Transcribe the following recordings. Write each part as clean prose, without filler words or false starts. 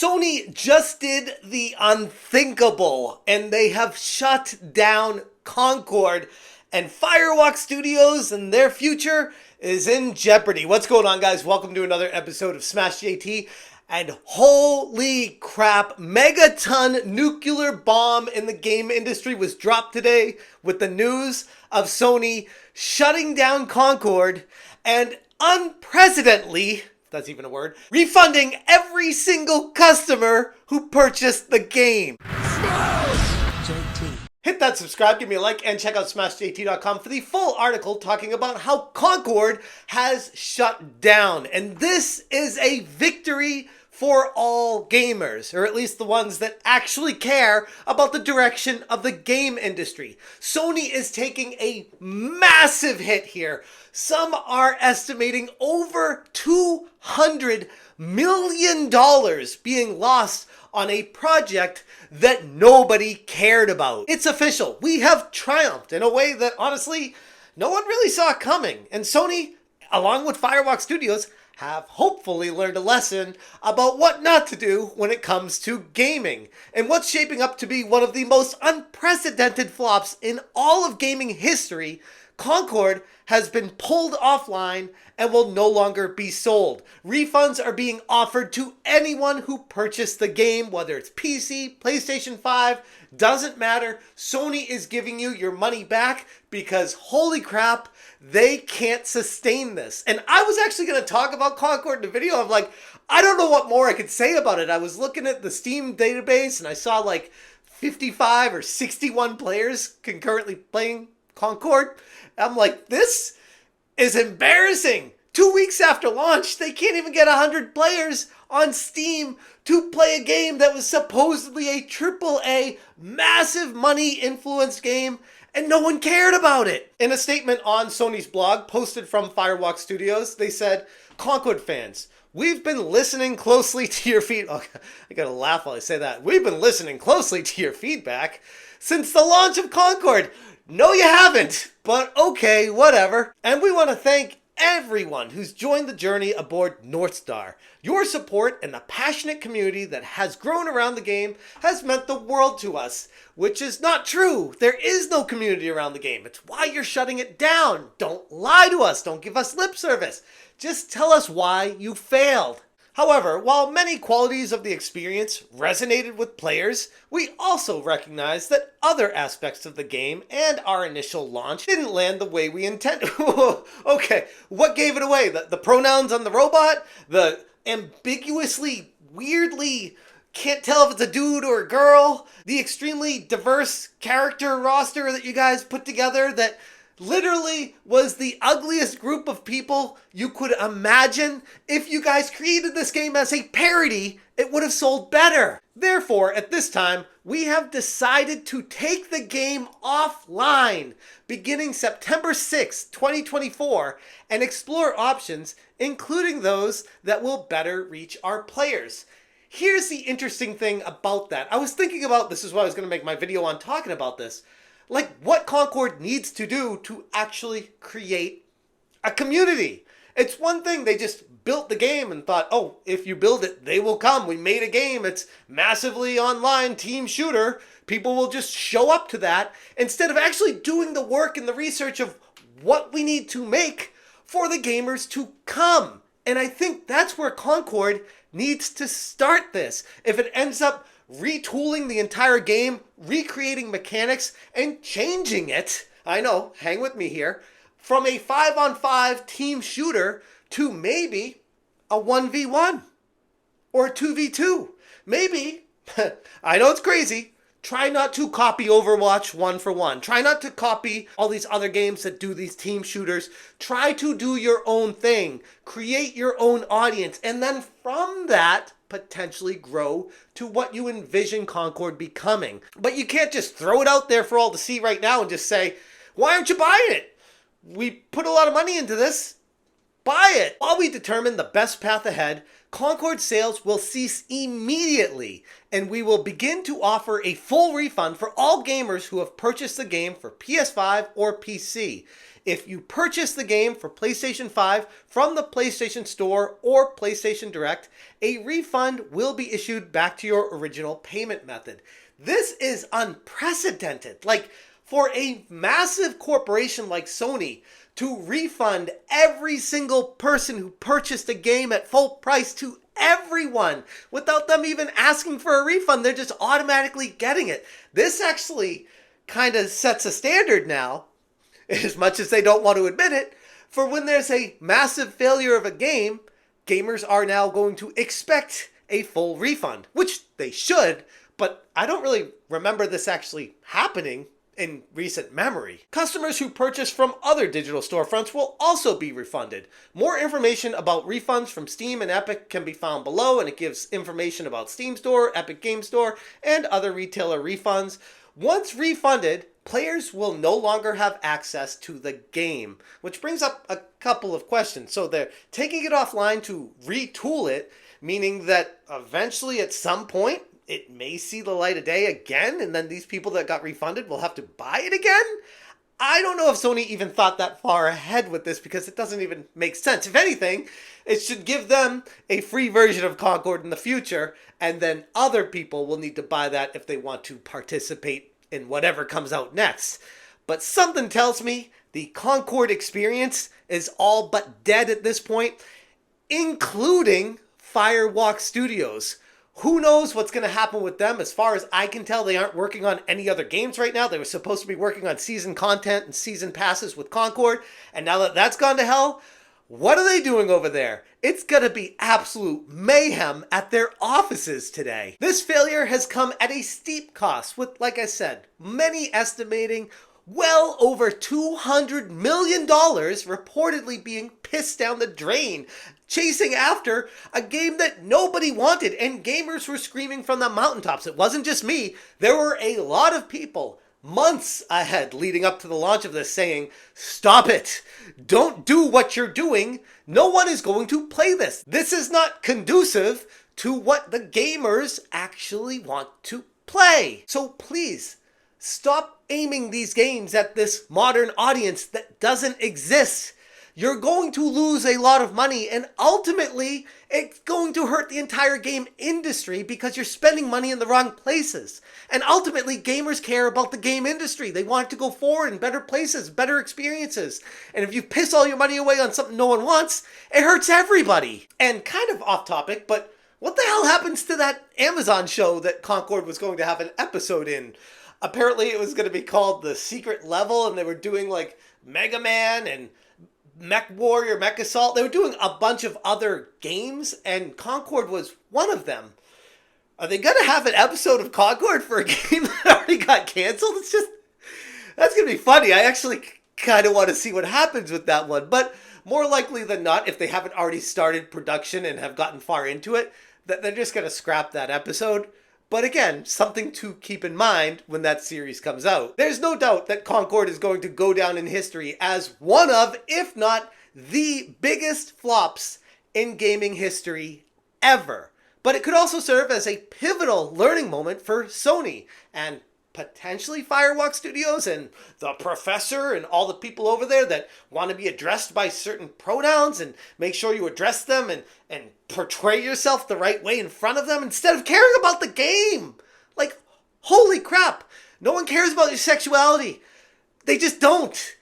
Sony just did the unthinkable, and they have shut down Concord, and Firewalk Studios and their future is in jeopardy. What's going on, guys? Welcome to another episode of Smash JT. And holy crap, megaton nuclear bomb in the game industry was dropped today with the news of Sony shutting down Concord and unprecedentedly, if that's even a word, refunding every single customer who purchased the game. Hit that subscribe, give me a like, and check out smashjt.com for the full article talking about how Concord has shut down. And this is a victory for all gamers, or at least the ones that actually care about the direction of the game industry. Sony is taking a massive hit here. Some are estimating over $200 million being lost on a project that nobody cared about. It's official. We have triumphed in a way that honestly no one really saw coming. And Sony, along with Firewalk Studios, have hopefully learned a lesson about what not to do when it comes to gaming. And what's shaping up to be one of the most unprecedented flops in all of gaming history, Concord has been pulled offline and will no longer be sold. Refunds are being offered to anyone who purchased the game, whether it's PC, PlayStation 5, doesn't matter. Sony is giving you your money back because holy crap, they can't sustain this. And I was actually going to talk about Concord in a video. I'm like, I don't know what more I could say about it. I was looking at the Steam database and I saw like 55 or 61 players concurrently playing Concord. I'm like, this is embarrassing. 2 weeks after launch, they can't even get 100 players on Steam to play a game that was supposedly a AAA, massive money-influenced game, and no one cared about it. In a statement on Sony's blog posted from Firewalk Studios, they said, Concord fans, we've been listening closely to your I gotta laugh while I say that. We've been listening closely to your feedback since the launch of Concord. No, you haven't, but okay, whatever. And we want to thank everyone who's joined the journey aboard North Star. Your support and the passionate community that has grown around the game has meant the world to us, which is not true. There is no community around the game. It's why you're shutting it down. Don't lie to us. Don't give us lip service. Just tell us why you failed. However, while many qualities of the experience resonated with players, we also recognize that other aspects of the game and our initial launch didn't land the way we intended. Okay, what gave it away? The pronouns on the robot? The ambiguously, weirdly, can't tell if it's a dude or a girl? The extremely diverse character roster that you guys put together that literally was the ugliest group of people you could imagine? If you guys created this game as a parody, it would have sold better. Therefore, at this time, we have decided to take the game offline beginning September 6, 2024, and explore options, including those that will better reach our players. Here's the interesting thing about that. I was thinking about, this is why I was going to make my video on talking about this, like what Concord needs to do to actually create a community. It's one thing they just built the game and thought, oh, if you build it, they will come. We made a game. It's massively online team shooter. People will just show up to that instead of actually doing the work and the research of what we need to make for the gamers to come. And I think that's where Concord needs to start this. If it ends up retooling the entire game, recreating mechanics, and changing it, I know, hang with me here, from a 5-on-5 team shooter to maybe a 1v1 or a 2v2. Maybe, I know it's crazy, try not to copy Overwatch 1-for-1. Try not to copy all these other games that do these team shooters. Try to do your own thing. Create your own audience. And then from that, potentially grow to what you envision Concord becoming. But you can't just throw it out there for all to see right now and just say, why aren't you buying it? We put a lot of money into this. Buy it. While we determine the best path ahead, Concord sales will cease immediately, and we will begin to offer a full refund for all gamers who have purchased the game for PS5 or PC. If you purchase the game for PlayStation 5 from the PlayStation Store or PlayStation Direct, a refund will be issued back to your original payment method. This is unprecedented. Like, for a massive corporation like Sony to refund every single person who purchased a game at full price to everyone without them even asking for a refund, they're just automatically getting it. This actually kind of sets a standard now, as much as they don't want to admit it, for when there's a massive failure of a game, gamers are now going to expect a full refund, which they should, but I don't really remember this actually happening in recent memory. Customers who purchase from other digital storefronts will also be refunded. More information about refunds from Steam and Epic can be found below, and it gives information about Steam Store, Epic Game Store, and other retailer refunds. Once refunded, players will no longer have access to the game, which brings up a couple of questions. So they're taking it offline to retool it, meaning that eventually at some point it may see the light of day again, and then these people that got refunded will have to buy it again? I don't know if Sony even thought that far ahead with this, because it doesn't even make sense. If anything, it should give them a free version of Concord in the future, and then other people will need to buy that if they want to participate in whatever comes out next. But something tells me the Concord experience is all but dead at this point, including Firewalk Studios. Who knows what's going to happen with them? As far as I can tell, they aren't working on any other games right now. They were supposed to be working on season content and season passes with Concord. And now that that's gone to hell, what are they doing over there? It's going to be absolute mayhem at their offices today. This failure has come at a steep cost, with, like I said, many estimating well over $200 million reportedly being pissed down the drain, chasing after a game that nobody wanted, and gamers were screaming from the mountaintops. It wasn't just me. There were a lot of people months ahead leading up to the launch of this saying, stop it. Don't do what you're doing. No one is going to play this. This is not conducive to what the gamers actually want to play. So please, stop aiming these games at this modern audience that doesn't exist. You're going to lose a lot of money, and ultimately, it's going to hurt the entire game industry because you're spending money in the wrong places. And ultimately, gamers care about the game industry. They want it to go forward in better places, better experiences. And if you piss all your money away on something no one wants, it hurts everybody. And kind of off topic, but what the hell happens to that Amazon show that Concord was going to have an episode in? Apparently, it was going to be called The Secret Level, and they were doing like Mega Man and Mech Warrior, Mech Assault. They were doing a bunch of other games, and Concord was one of them. Are they going to have an episode of Concord for a game that already got canceled? That's going to be funny. I actually kind of want to see what happens with that one. But more likely than not, if they haven't already started production and have gotten far into it, that they're just going to scrap that episode. But again, something to keep in mind when that series comes out. There's no doubt that Concord is going to go down in history as one of, if not the biggest flops in gaming history ever. But it could also serve as a pivotal learning moment for Sony and potentially Firewalk Studios and the professor and all the people over there that want to be addressed by certain pronouns, and make sure you address them and portray yourself the right way in front of them instead of caring about the game. Like, holy crap. No one cares about your sexuality. They just don't.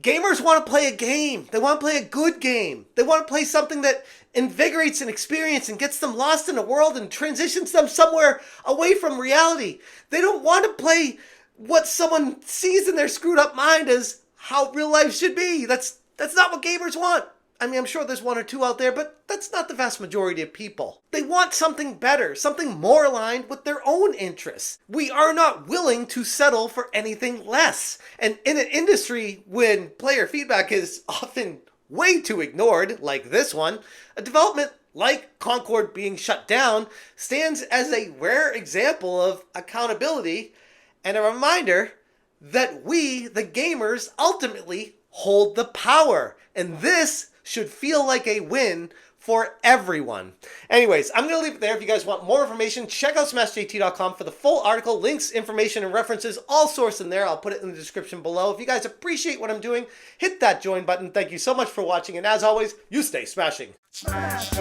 Gamers want to play a game. They want to play a good game. They want to play something that invigorates an experience and gets them lost in a world and transitions them somewhere away from reality. They don't want to play what someone sees in their screwed up mind as how real life should be. That's not what gamers want. I mean, I'm sure there's one or two out there, but that's not the vast majority of people. They want something better, something more aligned with their own interests. We are not willing to settle for anything less. And in an industry when player feedback is often way too ignored, like this one, a development like Concord being shut down stands as a rare example of accountability and a reminder that we, the gamers, ultimately hold the power. And this should feel like a win for everyone. Anyways, I'm going to leave it there. If you guys want more information, check out smashjt.com for the full article, links, information, and references, all sourced in there. I'll put it in the description below. If you guys appreciate what I'm doing, hit that join button. Thank you so much for watching, and as always, you stay smashing. Smash